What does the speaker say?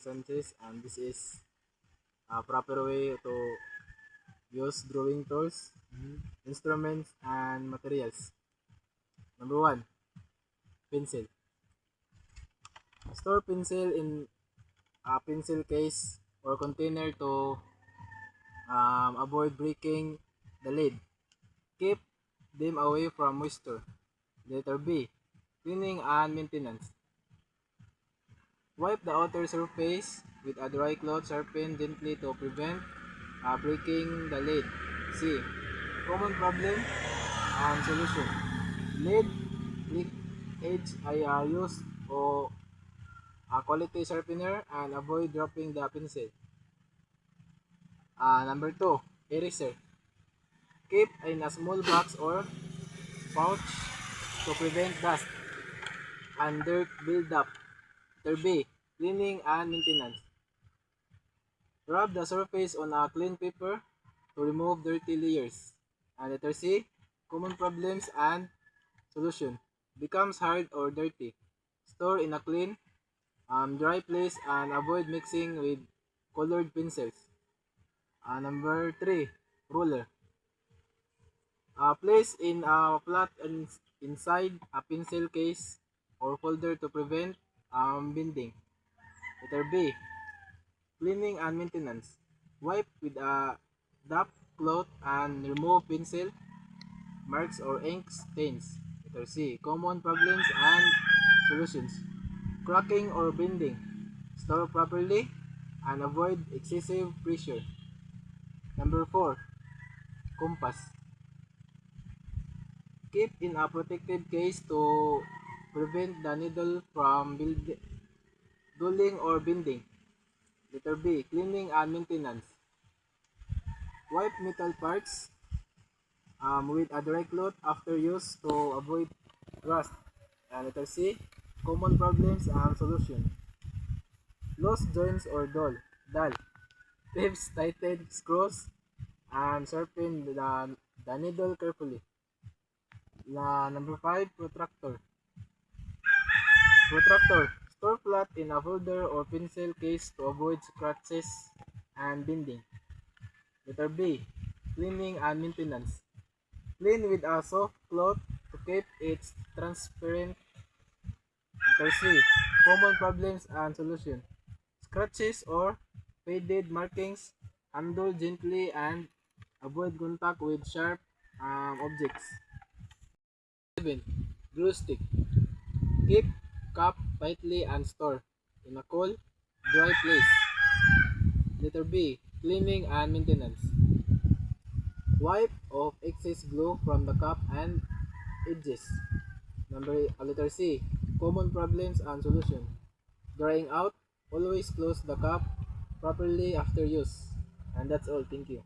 Sanchez, and this is a proper way to use drawing tools, instruments, and materials. Number one, pencil. Store pencil in a pencil case or container to avoid breaking the lid. Keep them away from moisture. Letter B, cleaning and maintenance. Wipe the outer surface with a dry cloth sharpened gently to prevent breaking the lid. C, common problem and solution. Lid leakage ay use o a quality sharpener and avoid dropping the pencil. Number 2, eraser. Keep in a small box or pouch to prevent dust and dirt buildup. Letter B, cleaning and maintenance. Rub the surface on a clean paper to remove dirty layers. And letter C, common problems and solution. Becomes hard or dirty. Store in a clean, dry place and avoid mixing with colored pencils. Number 3, ruler. Place in a flat inside a pencil case or folder to prevent bending. Letter B, cleaning and maintenance. Wipe with a damp cloth and remove pencil marks or ink stains. Letter C, common problems and solutions. Cracking or bending. Store properly and avoid excessive pressure. Number 4, compass. Keep in a protected case to prevent the needle from dulling or bending. Letter B, cleaning and maintenance. Wipe metal parts with a dry cloth after use to avoid rust. And letter C, common problems and solution. Loose joints or dull. Tips, tighten screws, and sharpen the needle carefully. Number 5, protractor. Protractor. Store flat in a folder or pencil case to avoid scratches and bending. Letter B, cleaning and maintenance. Clean with a soft cloth to keep it transparent. Letter C, common problems and solution. Scratches or faded markings. Handle gently and avoid contact with sharp objects. 7, glue stick. Keep cup tightly and store in a cool, dry place. Letter B, cleaning and maintenance. Wipe off excess glue from the cup and edges. Letter C, common problems and solution. Drying out, always close the cup properly after use. And that's all. Thank you.